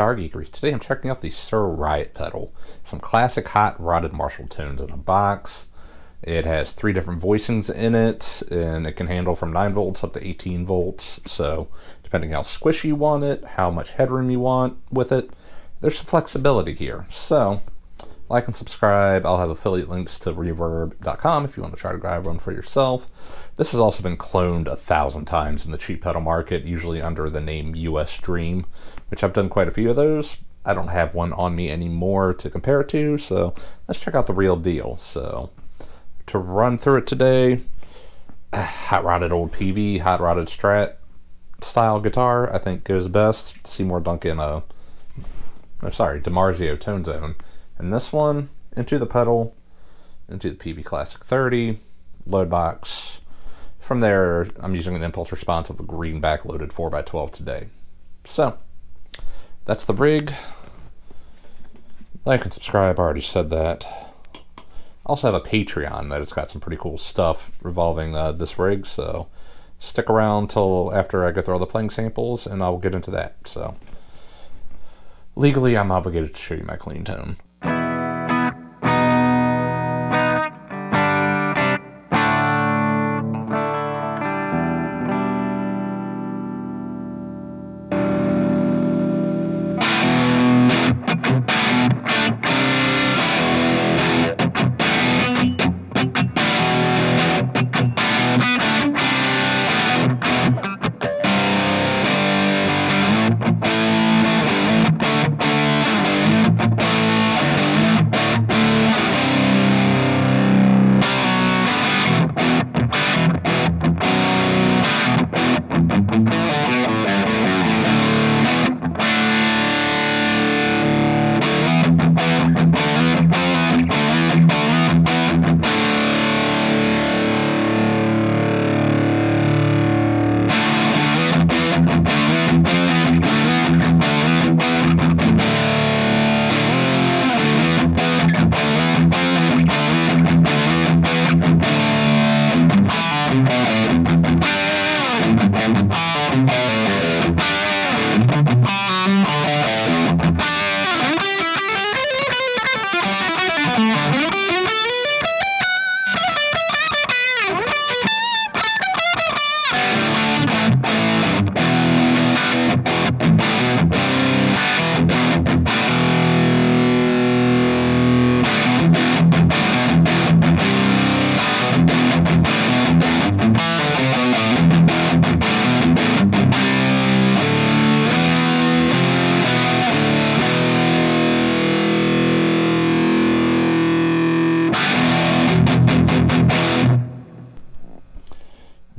Guitargeekery. Today I'm checking out the Suhr Riot pedal. Some classic hot rodded Marshall tones in a box. It has 3 different voicings in it, and it can handle from 9 volts up to 18 volts. So depending how squishy you want it, how much headroom you want with it, there's some flexibility here. So like and subscribe. I'll have affiliate links to reverb.com if you want to try to grab one for yourself. This has also been cloned 1,000 times in the cheap pedal market, usually under the name US Dream, which I've done quite a few of those. I don't have one on me anymore to compare it to, so let's check out the real deal. So to run through it today, hot rodded old PV, hot rodded Strat style guitar I think goes best. Seymour Duncan, DiMarzio Tone Zone. And this one, into the pedal, into the PV Classic 30, load box. From there, I'm using an impulse response of a green backloaded 4x12 today. So, that's the rig. Like and subscribe, I already said that. I also have a Patreon that has got some pretty cool stuff revolving this rig, so stick around till after I go through all the playing samples, and I'll get into that. So, legally, I'm obligated to show you my clean tone.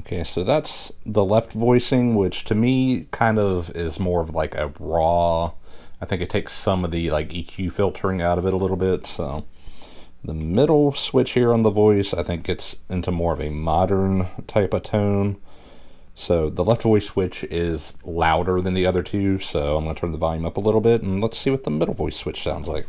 Okay, so that's the left voicing, which to me kind of is more of like a raw. I think it takes some of the like EQ filtering out of it a little bit. So the middle switch here on the voice, I think gets into more of a modern type of tone. So the left voice switch is louder than the other two, so I'm going to turn the volume up a little bit, and let's see what the middle voice switch sounds like.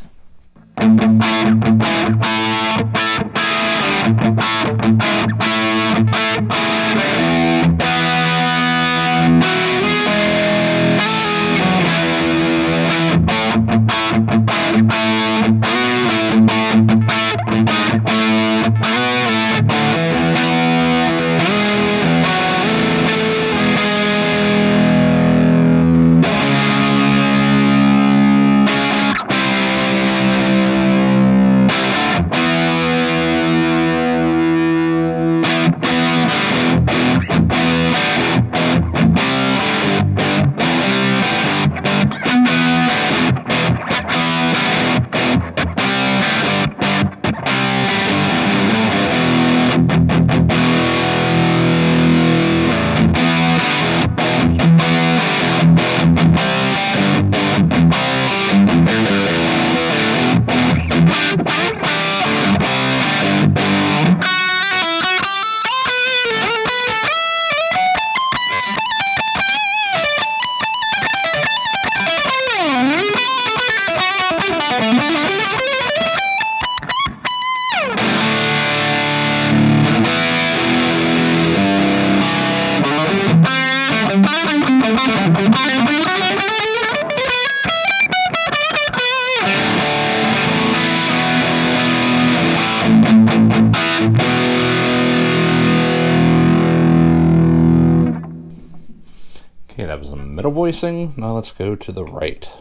middle voicing. Now let's go to the right.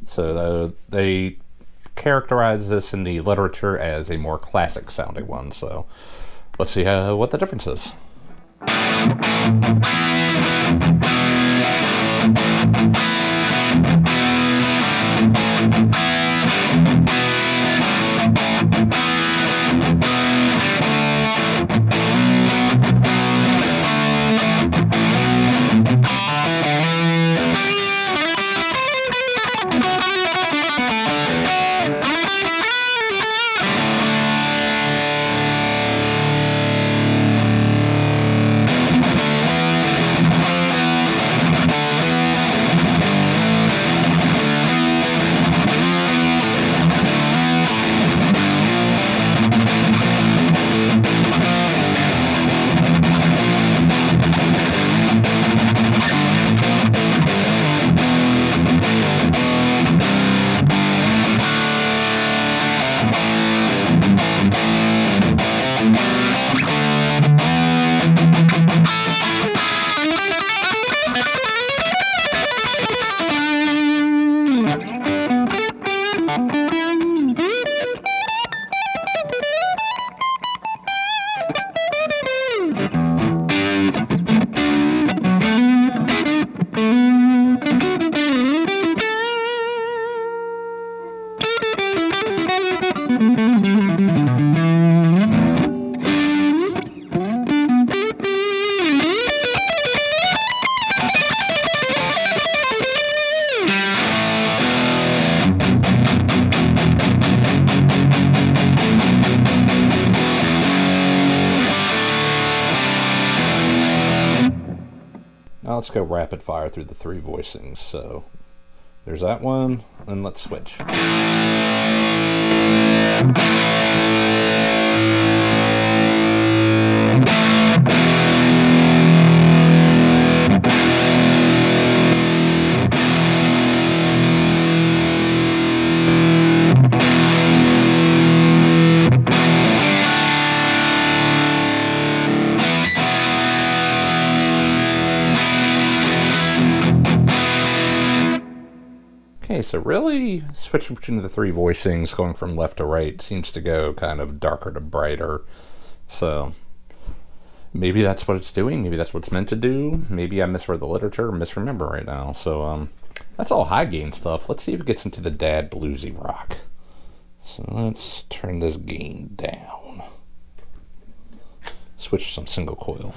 So they characterize this in the literature as a more classic sounding one. So let's see what the difference is. Now let's go rapid fire through the three voicings. So there's that one, and let's switch. Okay, so really switching between the three voicings, going from left to right, seems to go kind of darker to brighter. So maybe that's what it's doing. Maybe that's what it's meant to do. Maybe I misread the literature or misremember right now. So that's all high gain stuff. Let's see if it gets into the dad bluesy rock. So let's turn this gain down. Switch to some single coil.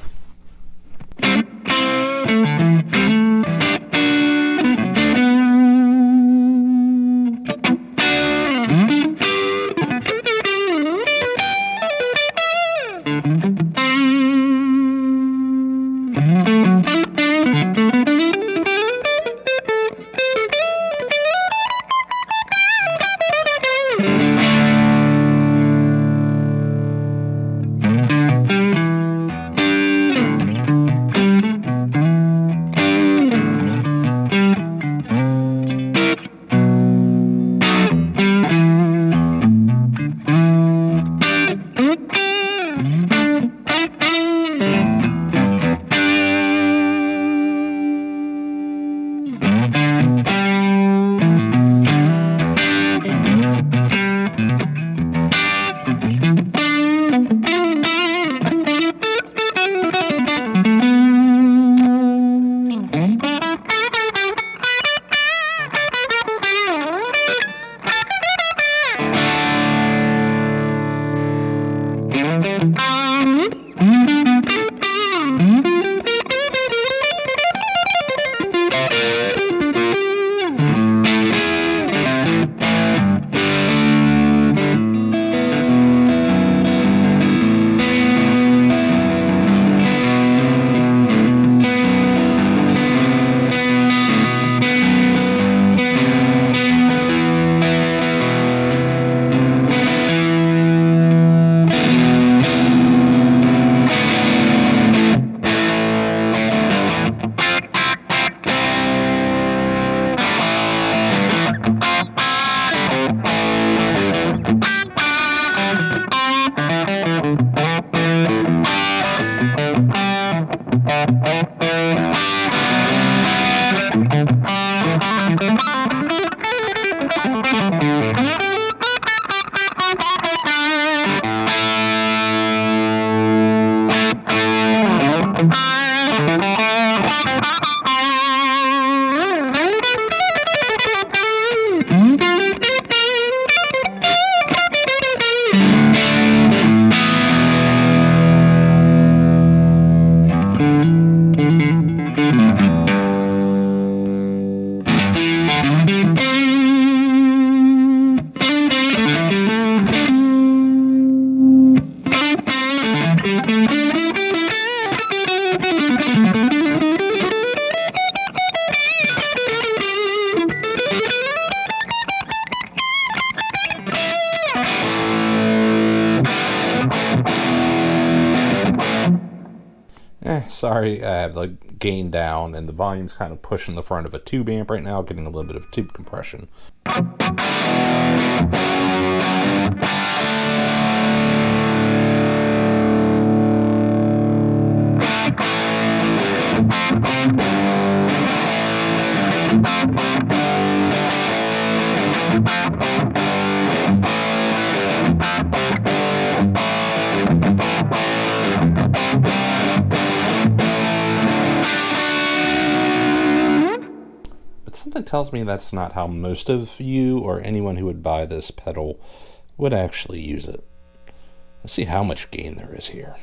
Sorry, I have the gain down and the volume's kind of pushing the front of a tube amp right now, getting a little bit of tube compression. Something tells me that's not how most of you or anyone who would buy this pedal would actually use it. Let's see how much gain there is here.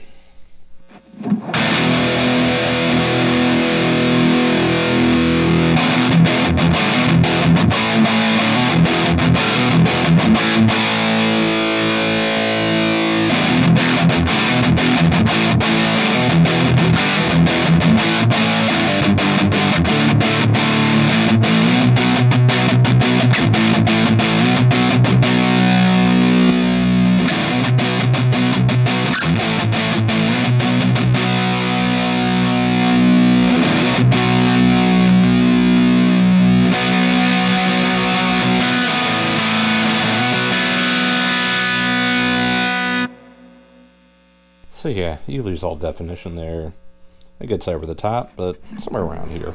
So yeah, you lose all definition there. It gets over the top, but somewhere around here.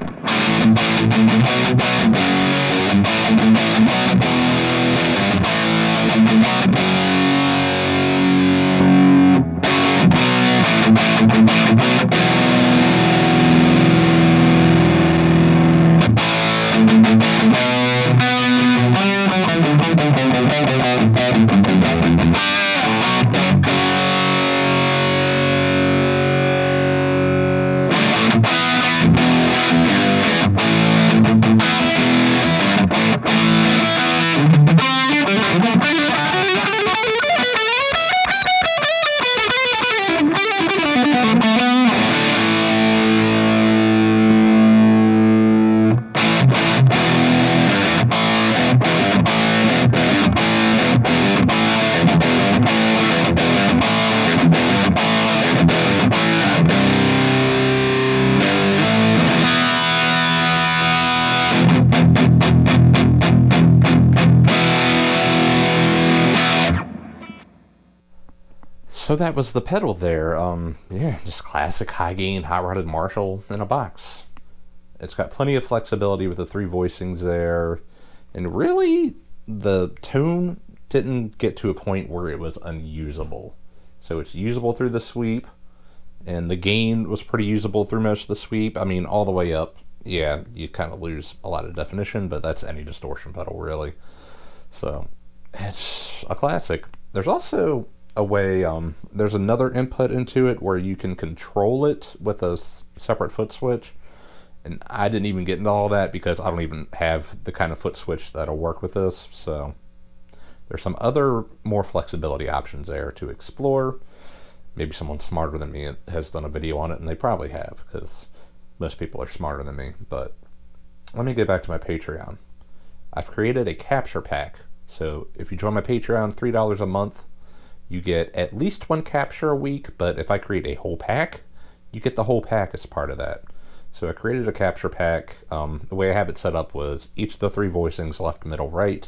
So that was the pedal there. Yeah, just classic high gain, hot rodded Marshall in a box. It's got plenty of flexibility with the 3 voicings there. And really, the tone didn't get to a point where it was unusable. So it's usable through the sweep, and the gain was pretty usable through most of the sweep. I mean, all the way up, yeah, you kind of lose a lot of definition, but that's any distortion pedal, really. So it's a classic. There's also a way, there's another input into it where you can control it with a separate foot switch. And I didn't even get into all that because I don't even have the kind of foot switch that'll work with this. So there's some other more flexibility options there to explore. Maybe someone smarter than me has done a video on it, and they probably have, because most people are smarter than me. But let me get back to my Patreon. I've created a capture pack. So if you join my Patreon, $3 a month, you get at least 1 capture a week, but if I create a whole pack, you get the whole pack as part of that. So I created a capture pack. The way I have it set up was each of the 3 voicings, left, middle, right.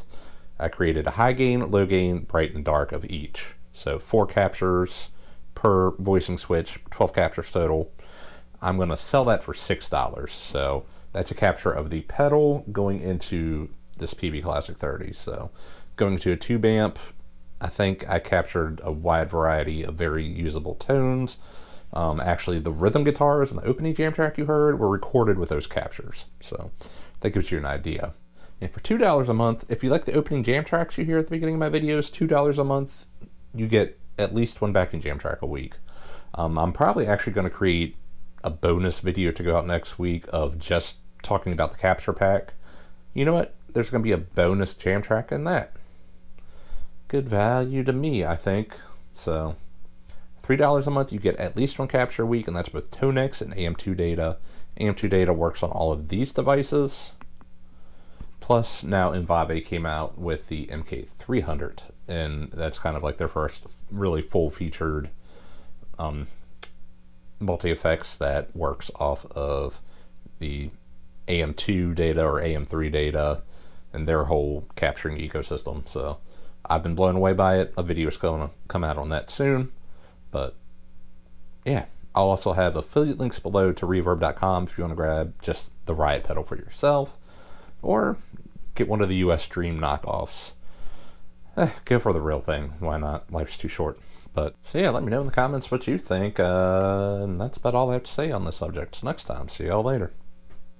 I created a high gain, low gain, bright, and dark of each. So 4 captures per voicing switch, 12 captures total. I'm going to sell that for $6. So that's a capture of the pedal going into this PB Classic 30. So going to a tube amp, I think I captured a wide variety of very usable tones. Actually, the rhythm guitars and the opening jam track you heard were recorded with those captures. So that gives you an idea. And for $2 a month, if you like the opening jam tracks you hear at the beginning of my videos, $2 a month, you get at least one backing jam track a week. I'm probably actually going to create a bonus video to go out next week of just talking about the capture pack. You know what? There's going to be a bonus jam track in that. Good value to me, I think. So $3 a month, you get at least one capture a week, and that's both Tonex and AM2 data. AM2 data works on all of these devices. Plus, now Envave came out with the MK300, and that's kind of like their first really full-featured multi-effects that works off of the AM2 data or AM3 data and their whole capturing ecosystem. So I've been blown away by it. A video is going to come out on that soon. But yeah, I'll also have affiliate links below to reverb.com if you want to grab just the Riot pedal for yourself, or get one of the US Stream knockoffs. Go for the real thing. Why not? Life's too short. But so yeah, let me know in the comments what you think. And that's about all I have to say on this subject. Next time, see y'all later.